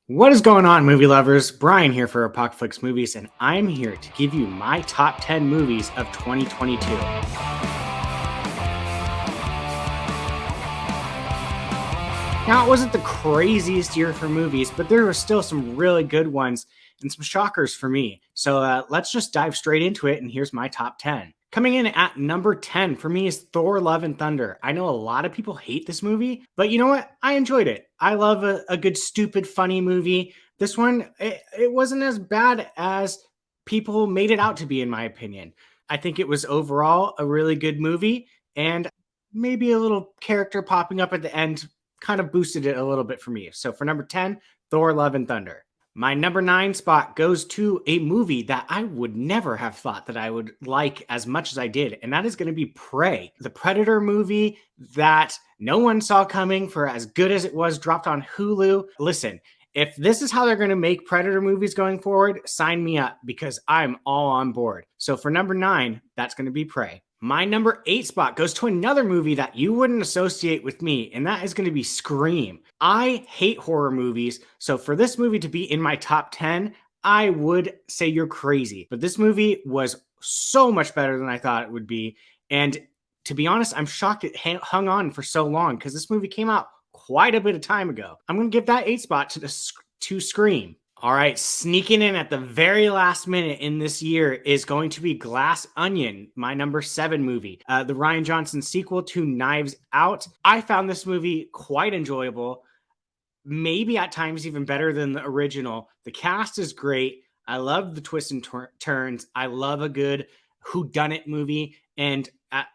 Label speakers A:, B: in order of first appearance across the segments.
A: What is going on, movie lovers? Brian here for Apocalypse Movies, and I'm here to give you my top 10 movies of 2022. Now, it wasn't the craziest year for movies, but there were still some really good ones and some shockers for me. So let's just dive straight into it, and here's my top 10. Coming in at number 10 for me is Thor Love and Thunder. I know a lot of people hate this movie, but you know what? I enjoyed it. I love a good, stupid, funny movie. This one, it wasn't as bad as people made it out to be, in my opinion. I think it was overall a really good movie, and maybe a little character popping up at the end kind of boosted it a little bit for me. So for number 10, Thor Love and Thunder. My number 9 spot goes to a movie that I would never have thought that I would like as much as I did, and that is going to be Prey, the Predator movie that no one saw coming for as good as it was, dropped on Hulu. Listen, if this is how they're going to make Predator movies going forward, sign me up because I'm all on board. So for number 9, that's going to be Prey. My number 8 spot goes to another movie that you wouldn't associate with me, and that is going to be Scream. I hate horror movies, so for this movie to be in my top 10, I would say you're crazy. But this movie was so much better than I thought it would be, and to be honest, I'm shocked it hung on for so long because this movie came out quite a bit of time ago. I'm going to give that 8 spot to Scream. All right, sneaking in at the very last minute in this year is going to be Glass Onion, my number 7 movie, the Rian Johnson sequel to Knives Out. I found this movie quite enjoyable, maybe at times even better than the original. The cast is great. I love the twists and turns. I love a good whodunit movie, and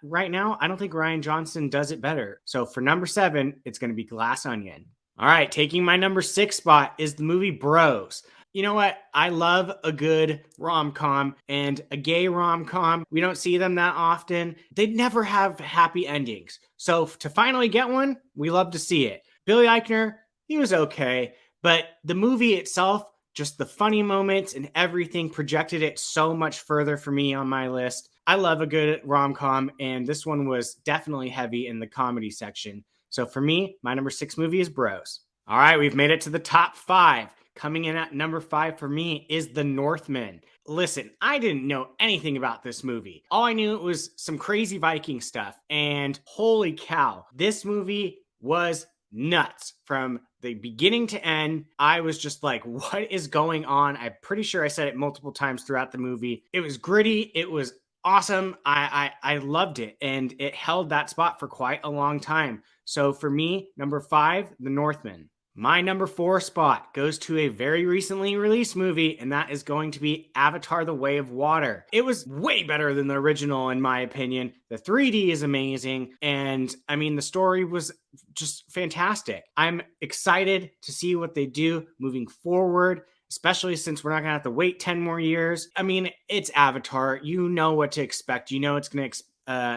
A: right now, I don't think Rian Johnson does it better. So for number 7, it's going to be Glass Onion. All right, taking my number 6 spot is the movie Bros. You know what? I love a good rom-com and a gay rom-com. We don't see them that often. They never have happy endings. So to finally get one, we love to see it. Billy Eichner, he was okay, but the movie itself, just the funny moments and everything projected it so much further for me on my list. I love a good rom-com, and this one was definitely heavy in the comedy section. So for me, my number 6 movie is Bros. All right, we've made it to the top 5. Coming in at number 5 for me is The Northmen. Listen, I didn't know anything about this movie. All I knew it was some crazy Viking stuff, and holy cow, this movie was nuts from the beginning to end. I was just like, what is going on? I'm pretty sure I said it multiple times throughout the movie. It was gritty. It was awesome. I loved it, and it held that spot for quite a long time. So for me, number 5, The Northman. My number 4 spot goes to a very recently released movie, and that is going to be Avatar: The Way of Water. It was way better than the original, in my opinion. The 3D is amazing, and I mean, the story was just fantastic. I'm excited to see what they do moving forward, especially since we're not going to have to wait 10 more years. I mean, it's Avatar. You know what to expect. You know it's going to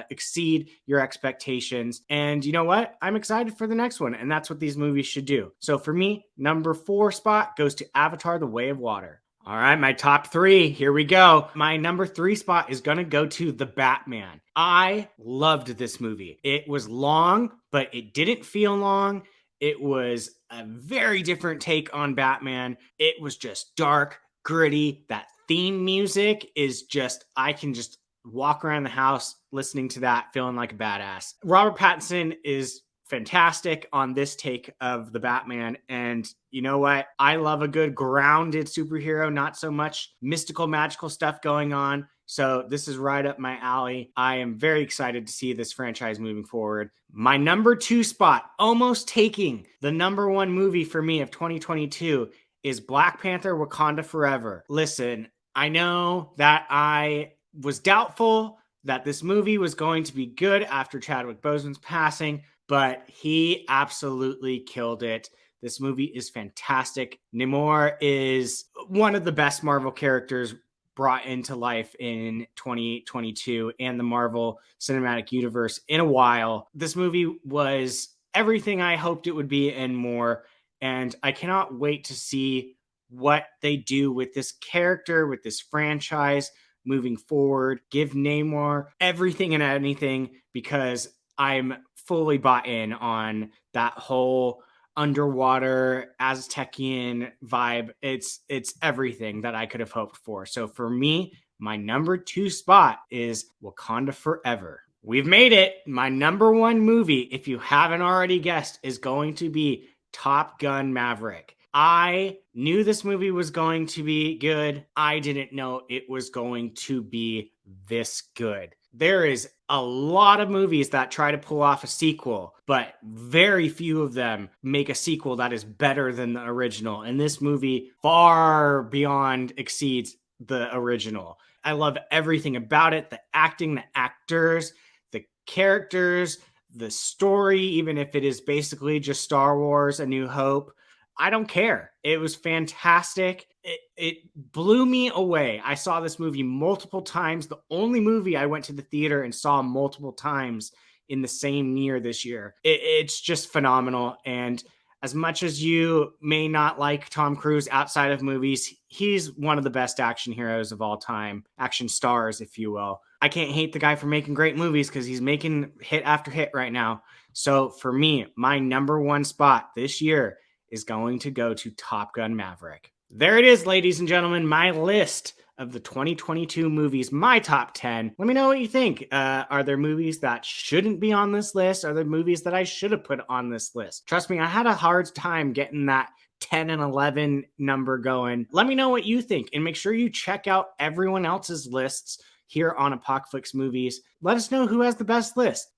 A: exceed your expectations. And you know what? I'm excited for the next one. And that's what these movies should do. So for me, number 4 spot goes to Avatar: The Way of Water. All right, my top 3. Here we go. My number 3 spot is going to go to The Batman. I loved this movie. It was long, but it didn't feel long. It was a very different take on Batman. It was just dark, gritty. That theme music is just, I can just walk around the house listening to that, feeling like a badass. Robert Pattinson is fantastic on this take of the Batman. And you know what? I love a good grounded superhero, not so much mystical, magical stuff going on. So this is right up my alley. I am very excited to see this franchise moving forward. My number 2 spot, almost taking the number 1 movie for me of 2022, is Black Panther: Wakanda Forever. Listen, I know that I was doubtful that this movie was going to be good after Chadwick Boseman's passing, but he absolutely killed it. This movie is fantastic. Namor is one of the best Marvel characters brought into life in 2022 and the Marvel Cinematic Universe in a while. This movie was everything I hoped it would be and more, and I cannot wait to see what they do with this character, with this franchise moving forward. Give Namor everything and anything because I'm fully bought in on that whole underwater Aztecian vibe. It's everything that I could have hoped for. So for me, my number 2 spot is Wakanda Forever. We've made it. My number 1 movie, if you haven't already guessed, is going to be Top Gun Maverick. I knew this movie was going to be good. I didn't know it was going to be this good. There is a lot of movies that try to pull off a sequel, but very few of them make a sequel that is better than the original. And this movie far beyond exceeds the original. I love everything about it, the acting, the actors, the characters, the story, even if it is basically just Star Wars A New Hope. I don't care. It was fantastic. It blew me away. I saw this movie multiple times. The only movie I went to the theater and saw multiple times in the same year this year. It's just phenomenal. And as much as you may not like Tom Cruise outside of movies, he's one of the best action heroes of all time, action stars, if you will. I can't hate the guy for making great movies because he's making hit after hit right now. So for me, my number 1 spot this year is going to go to Top Gun Maverick. There it is, ladies and gentlemen, my list of the 2022 movies, my top 10. Let me know what you think. Are there movies that shouldn't be on this list? Are there movies that I should have put on this list? Trust me, I had a hard time getting that 10 and 11 number going. Let me know what you think, and make sure you check out everyone else's lists here on Apocalypse Movies. Let us know who has the best list.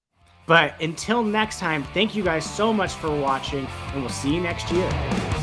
A: But until next time, thank you guys so much for watching, and we'll see you next year.